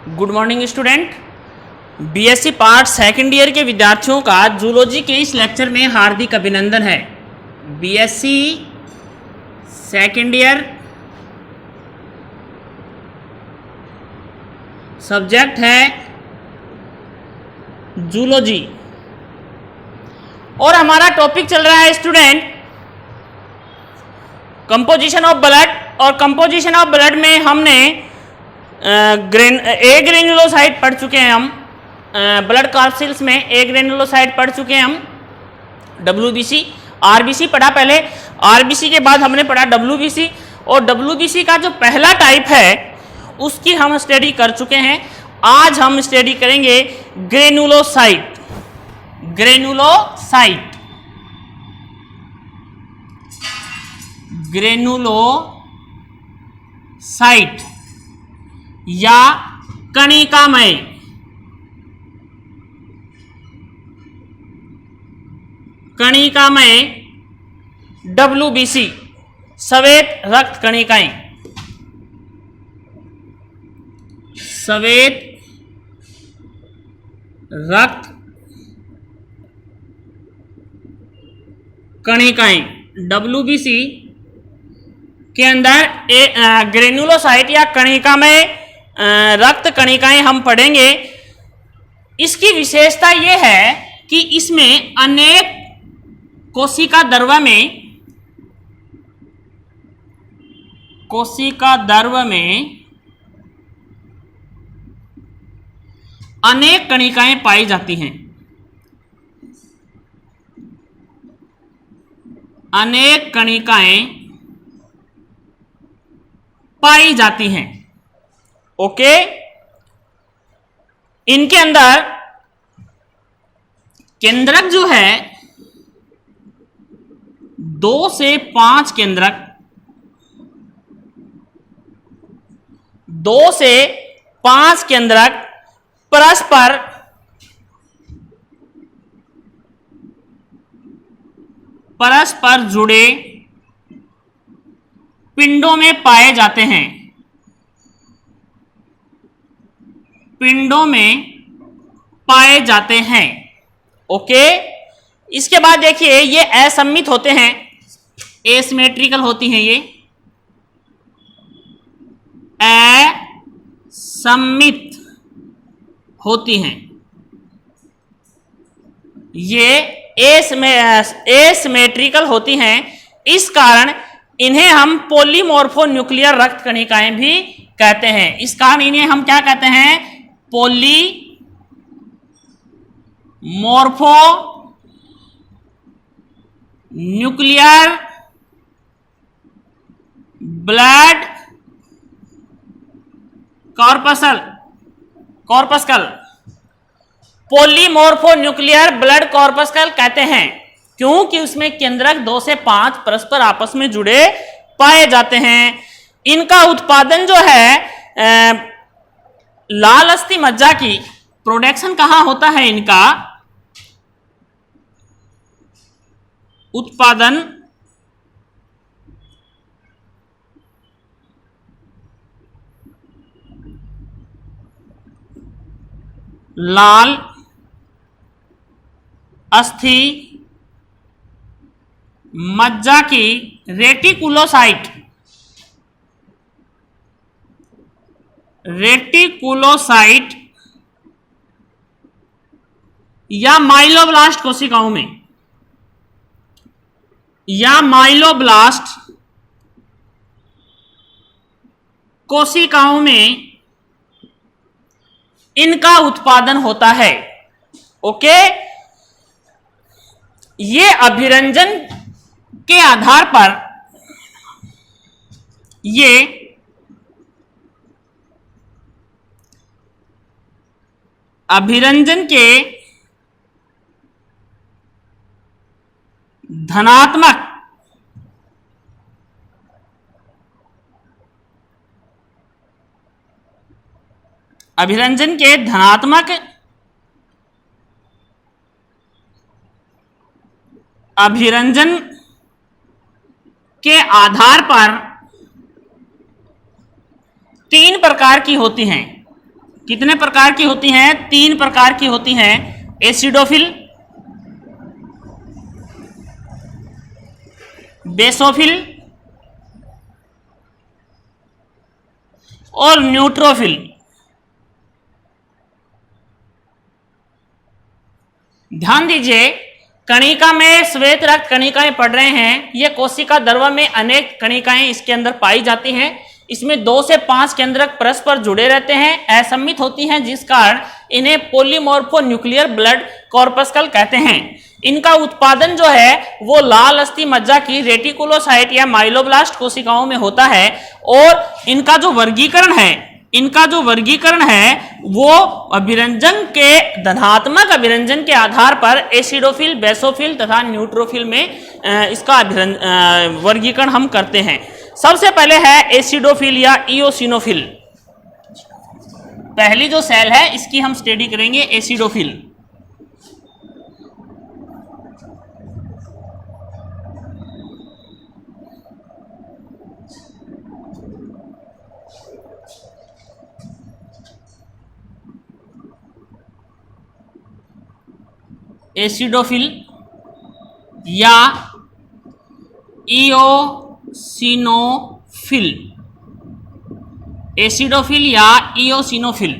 Good morning student. BSc part second year के विद्यार्थियों का जूलॉजी के इस लेक्चर में हार्दिक अभिनंदन है। बीएससी सेकेंड ईयर, सब्जेक्ट है जूलॉजी और हमारा टॉपिक चल रहा है स्टूडेंट कंपोजिशन ऑफ ब्लड। और कंपोजिशन ऑफ ब्लड में हमने ए ग्रेन्युलोसाइट पढ़ चुके हैं। हम ब्लड कॉर्पसेल्स में ए ग्रेन्युलोसाइट पढ़ चुके हैं हम। डब्ल्यूबीसी, आरबीसी पढ़ा पहले, आरबीसी के बाद हमने पढ़ा डब्ल्यूबीसी। और डब्ल्यूबीसी का जो पहला टाइप है उसकी हम स्टडी कर चुके हैं। आज हम स्टडी करेंगे ग्रेन्युलोसाइट। ग्रेन्युलोसाइट, ग्रेन्युलोसाइट या कणिकामय। कणिकामय डब्ल्यूबीसी, श्वेत रक्त कणिकाएं। श्वेत रक्त कणिकाएं डब्ल्यूबीसी के अंदर ग्रेन्युलोसाइट या कणिकामय रक्त कणिकाएं हम पढ़ेंगे। इसकी विशेषता यह है कि इसमें अनेक कोशिका द्रव्य में अनेक कणिकाएं पाई जाती हैं। अनेक कणिकाएं पाई जाती हैं। ओके, इनके अंदर केंद्रक जो है 2 से 5 केंद्रक, 2 से 5 केंद्रक परस्पर जुड़े पिंडों में पाए जाते हैं। पिंडों में पाए जाते हैं। ओके, इसके बाद देखिए ये असममित होते हैं, एसिमेट्रिकल होती हैं। ये असममित होती हैं। ये एसिमेट्रिकल होती हैं। इस कारण इन्हें हम पॉलीमॉर्फोन्यूक्लियर रक्त कणिकाएं भी कहते हैं। इस कारण इन्हें हम क्या कहते हैं? Polymorphonuclear blood corpuscle. Polymorphonuclear blood corpuscle कहते हैं क्योंकि उसमें केंद्रक 2 से 5 परस्पर आपस में जुड़े पाए जाते हैं। इनका उत्पादन जो है लाल अस्थि मज्जा की प्रोडक्शन कहाँ होता है? इनका उत्पादन लाल अस्थि मज्जा की रेटिकुलोसाइट या माइलोब्लास्ट कोशिकाओं में, या माइलोब्लास्ट कोशिकाओं में इनका उत्पादन होता है। ओके, ये अभिरंजन के आधार पर ये अभिरंजन के धनात्मक अभिरंजन के आधार पर 3 प्रकार की होती हैं। कितने प्रकार की होती हैं? 3 प्रकार की होती हैं। एसिडोफिल, बेसोफिल और न्यूट्रोफिल। ध्यान दीजिए, कणिका में श्वेत रक्त कणिकाएं पड़ रहे हैं। यह कोशिका द्रव्य में अनेक कणिकाएं इसके अंदर पाई जाती हैं। इसमें 2 से 5 केंद्रक परस्पर जुड़े रहते हैं, असम्मित होती हैं, जिस कारण इन्हें पॉलीमॉर्फो न्यूक्लियर ब्लड कॉर्पस्कल कहते हैं। इनका उत्पादन जो है वो लाल अस्थि मज्जा की रेटिकुलोसाइट या माइलोब्लास्ट कोशिकाओं में होता है। और इनका जो वर्गीकरण है वो अभिरंजन के धनात्मक अभिरंजन के आधार पर एसिडोफिल, बेसोफिल तथा न्यूट्रोफिल में इसका वर्गीकरण हम करते हैं। सबसे पहले है एसिडोफिल या इओसिनोफिल। पहली जो सेल है इसकी हम स्टडी करेंगे, एसिडोफिल। एसिडोफिल या इओसिनोफिल, एसिडोफिल या इओसिनोफिल,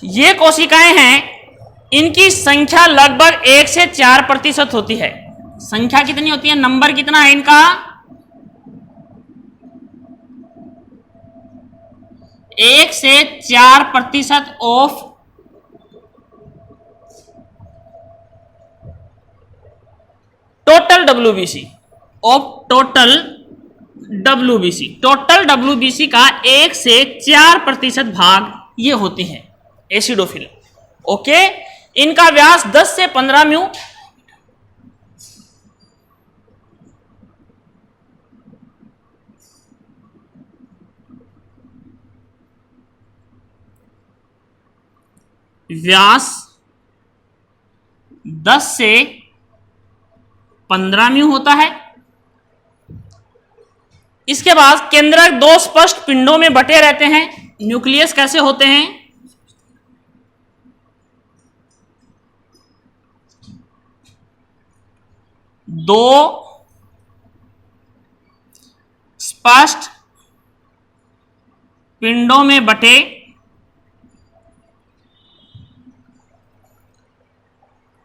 ये कोशिकाएं हैं। इनकी संख्या लगभग 1 से 4% होती है। संख्या कितनी होती है? नंबर कितना है इनका? 1 से 4% of total WBC, total WBC का 1 से 4% भाग ये होती हैं एसिडोफिल। ओके, इनका व्यास 10 से 15 म्यू, व्यास 10 से 15 म्यू होता है। इसके बाद केंद्रक 2 स्पष्ट पिंडों में बटे रहते हैं। न्यूक्लियस कैसे होते हैं? दो स्पष्ट पिंडों में बटे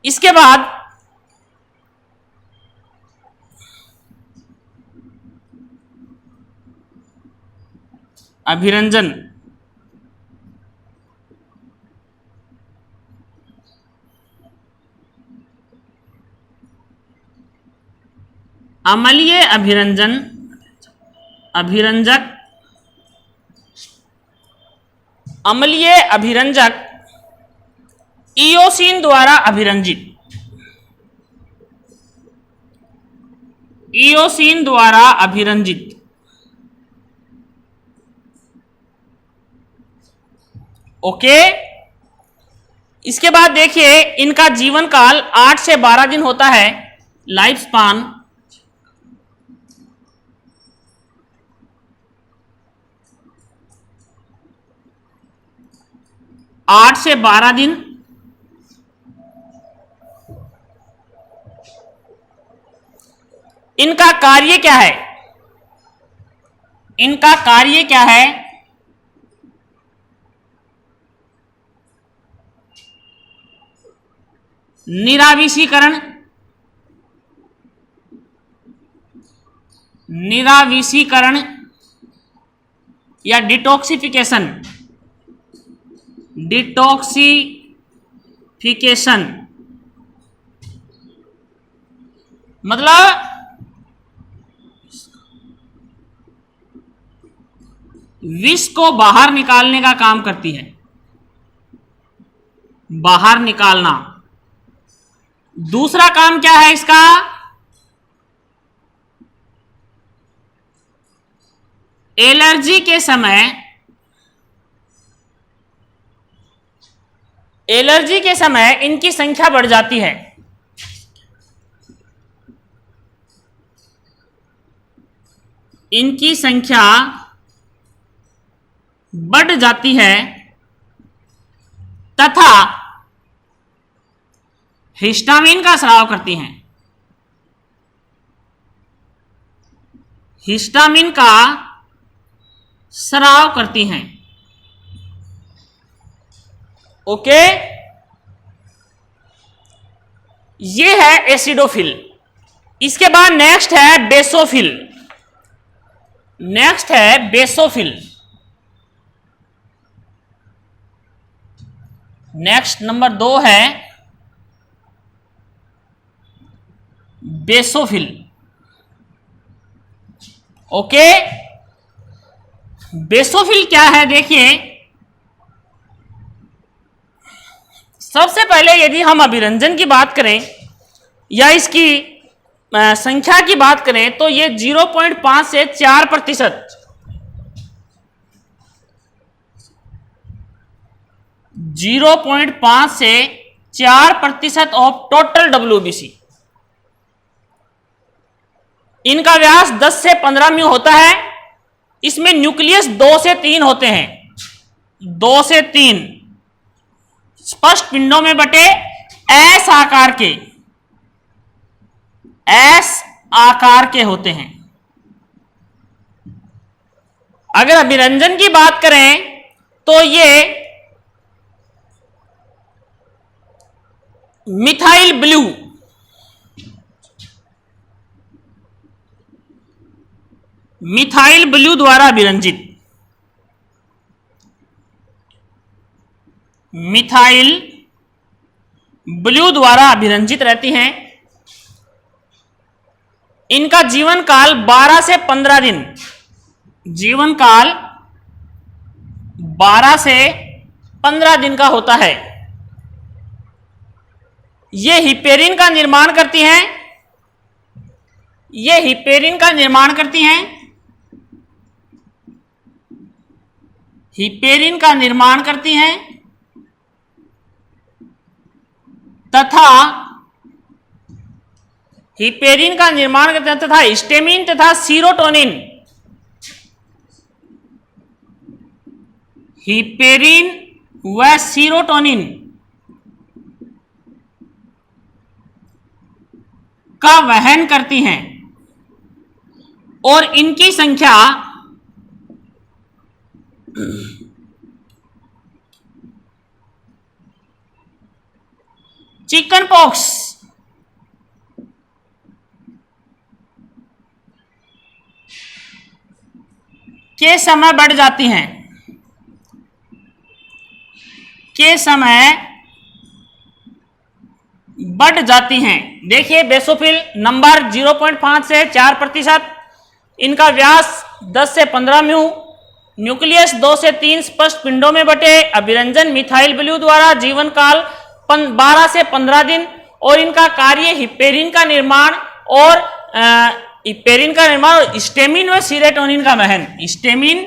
इसके बाद अभिरंजन, अम्लीय अभिरंजन, अभिरंजक, अम्लीय अभिरंजक इओसिन द्वारा अभिरंजित, इओसिन द्वारा अभिरंजित। ओके, इसके बाद देखिए इनका जीवन काल 8 से 12 दिन होता है, लाइफ स्पान। आठ से 12 दिन। इनका कार्य क्या है? इनका कार्य क्या है? निराविषीकरण, निराविषीकरण या डिटॉक्सिफिकेशन, डिटॉक्सिफिकेशन मतलब विष को बाहर निकालने का काम करती है, बाहर निकालना। दूसरा काम क्या है इसका? एलर्जी के समय, एलर्जी के समय इनकी संख्या बढ़ जाती है। इनकी संख्या बढ़ जाती है तथा हिस्टामिन का स्राव करती हैं। हिस्टामिन का स्राव करती हैं। ओके, ये है एसिडोफिल। इसके बाद नेक्स्ट है बेसोफिल। नेक्स्ट है बेसोफिल। नेक्स्ट नंबर 2 है बेसोफिल। ओके, बेसोफिल क्या है देखिए। सबसे पहले यदि हम अभिरंजन की बात करें या इसकी संख्या की बात करें तो ये 0.5 से 4%, 0.5 से 4% ऑफ टोटल WBC। इनका व्यास 10 से 15 म्यू होता है। इसमें न्यूक्लियस 2 से 3 होते हैं, 2 से 3 स्पष्ट पिंडों में बटे एस आकार के होते हैं। अगर अभिरंजन की बात करें तो ये मिथाइल ब्लू द्वारा अभिरंजित, मिथाइल ब्लू द्वारा अभिरंजित रहती हैं। इनका जीवन काल 12 से 15 दिन, जीवन काल 12 से 15 दिन का होता है। ये हिपेरिन का निर्माण करती हैं। ये हिपेरिन का निर्माण करती हैं। हिपेरिन का निर्माण करती हैं तथा हिपेरिन का निर्माण करते हैं तथा हिस्टामिन तथा सीरोटोनिन, हिपेरिन व सीरोटोनिन का वहन करती हैं और इनकी संख्या चिकन पॉक्स के समय बढ़ जाती हैं, के समय बढ़ जाती हैं। देखिए बेसोफिल नंबर 0.5 से 4%, इनका व्यास 10 से 15 म्यू, न्यूक्लियस 2 से 3 स्पष्ट पिंडों में बटे, अभिरंजन मिथाइल ब्लू द्वारा, जीवन काल 12 से 15 दिन और इनका कार्य हिपेरिन का निर्माण और हिस्टामिन व सीरोटोनिन का वहन, हिस्टामिन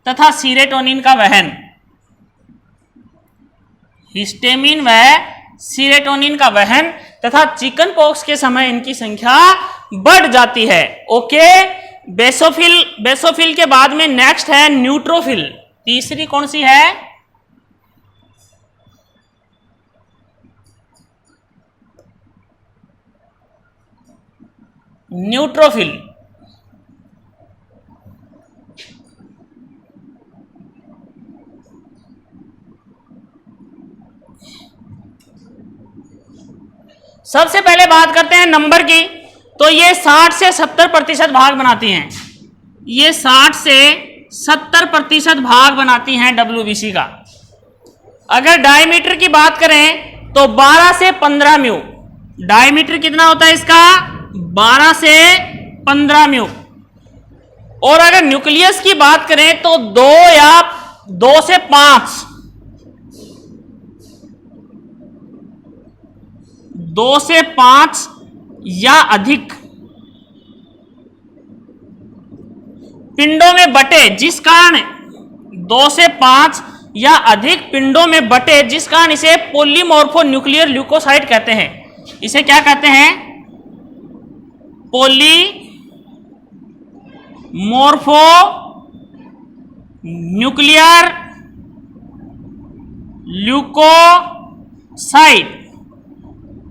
तथा सीरोटोनिन का वहन, हिस्टामिन व सीरोटोनिन का वहन तथा चिकन पॉक्स के समय इनकी संख्या बढ़ जाती है। ओके, बेसोफिल के बाद में नेक्स्ट है न्यूट्रोफिल। तीसरी कौन सी है? न्यूट्रोफिल। सबसे पहले बात करते हैं नंबर की, तो ये 60 से 70% भाग बनाती हैं। ये 60 से 70% भाग बनाती हैं WBC का। अगर डायमीटर की बात करें तो 12 से 15 म्यू, डायमीटर कितना होता है इसका? 12 से 15 म्यू। और अगर न्यूक्लियस की बात करें तो 2 या 2 से 5, 2 से 5 या अधिक पिंडों में बटे, जिस कारण 2 से 5 या अधिक पिंडों में बटे, जिस कारण इसे पॉलीमॉर्फो न्यूक्लियर ल्यूकोसाइट कहते हैं। इसे क्या कहते हैं? Polymorphonuclear leucocyte,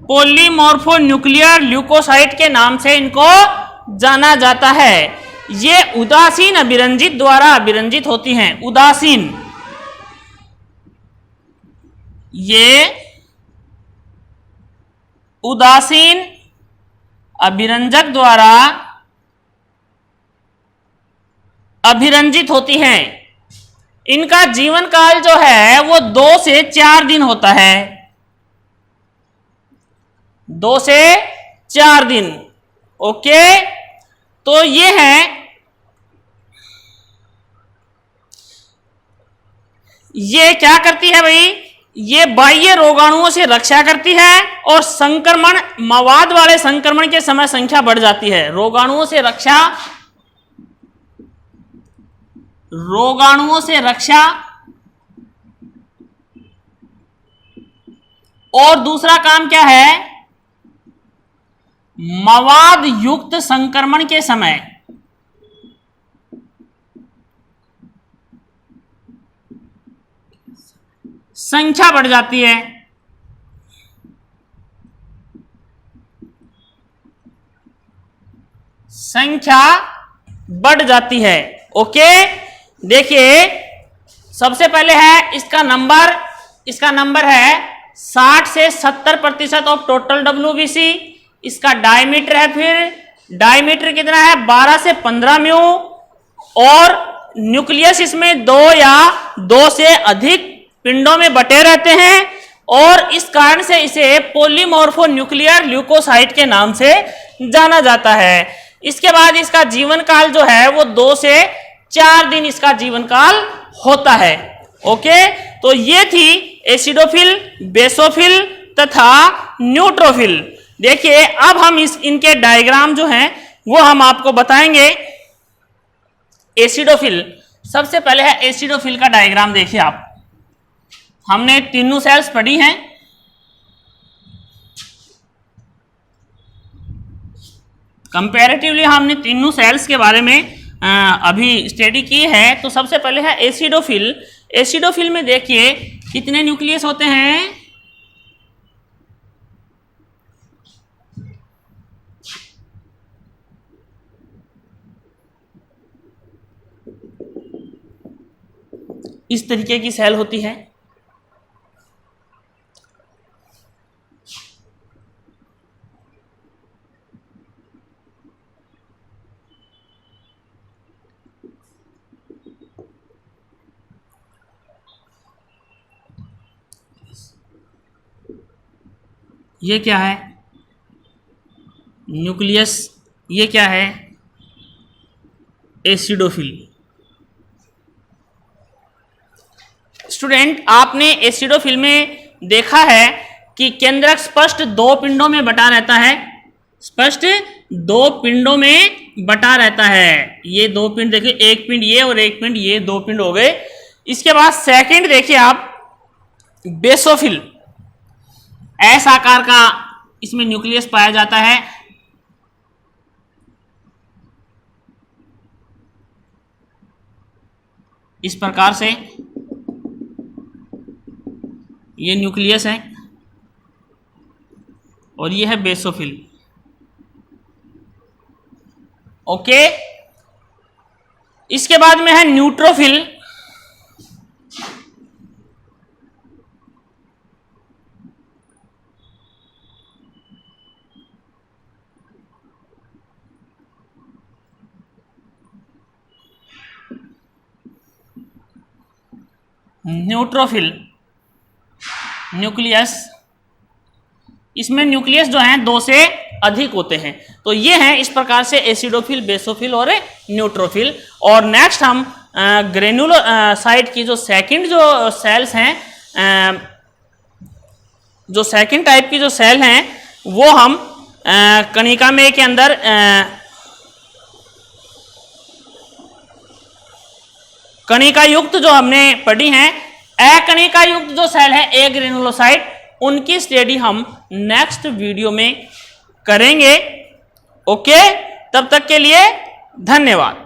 polymorphonuclear leucocyte के नाम से इनको जाना जाता है। ये उदासीन अभिरंजित द्वारा अभिरंजित होती हैं। उदासीन, ये उदासीन अभिरंजक द्वारा अभिरंजित होती हैं। इनका जीवन काल जो है वो 2 से 4 दिन होता है। 2 से 4 दिन। ओके, तो ये है, ये क्या करती है भाई, ये बाह्य रोगाणुओं से रक्षा करती है और संक्रमण, मवाद वाले संक्रमण के समय संख्या बढ़ जाती है। रोगाणुओं से रक्षा, रोगाणुओं से रक्षा, और दूसरा काम क्या है, मवाद युक्त संक्रमण के समय संख्या बढ़ जाती है। संख्या बढ़ जाती है। ओके, देखिए सबसे पहले है इसका नंबर, इसका नंबर है 60 से 70% ऑफ टोटल WBC। इसका डायमीटर है, फिर डायमीटर कितना है 12 से 15 म्यू, और न्यूक्लियस इसमें 2 या 2 से अधिक पिंडों में बटे रहते हैं, और इस कारण से इसे पॉलीमॉर्फोन्यूक्लियर ल्यूकोसाइट के नाम से जाना जाता है। इसके बाद इसका जीवन काल जो है वो 2 से 4 दिन इसका जीवन काल होता है। ओके, तो ये थी एसिडोफिल, बेसोफिल तथा न्यूट्रोफिल। देखिए अब हम इनके डायग्राम जो हैं वो हम आपको बताएंगे। एसिडोफिल, सबसे पहले है एसिडोफिल का डायग्राम। देखिए आप, हमने तीनों सेल्स पढ़ी हैं। कंपैरेटिवली हमने तीनों सेल्स के बारे में अभी स्टडी की है। तो सबसे पहले है एसिडोफिल। एसिडोफिल में देखिए कितने न्यूक्लियस होते हैं, इस तरीके की सेल होती है। ये क्या है, न्यूक्लियस। ये क्या है, एसिडोफिल। स्टूडेंट, आपने एसिडोफिल में देखा है कि केंद्रक स्पष्ट 2 पिंडों में बटा रहता है। स्पष्ट 2 पिंडों में बटा रहता है। ये 2 पिंड देखिए, एक पिंड ये और एक पिंड ये, 2 पिंड हो गए। इसके बाद सेकंड देखिए आप, बेसोफिल। एस आकार का इसमें न्यूक्लियस पाया जाता है। इस प्रकार से ये न्यूक्लियस है और ये है बेसोफिल। ओके, इसके बाद में है न्यूट्रोफिल। न्यूट्रोफिल न्यूक्लियस, इसमें न्यूक्लियस जो हैं 2 से अधिक होते हैं। तो ये हैं इस प्रकार से एसिडोफिल, बेसोफिल और न्यूट्रोफिल। और नेक्स्ट हम ग्रेनुलोसाइट की जो सेकंड जो सेल्स हैं, जो सेकंड टाइप की जो सेल हैं, वो हम कणिका में के अंदर कणिका युक्त जो हमने पढ़ी हैं, अकणिका युक्त जो सेल है ए ग्रेनुलोसाइट, उनकी स्टडी हम नेक्स्ट वीडियो में करेंगे। ओके, तब तक के लिए धन्यवाद।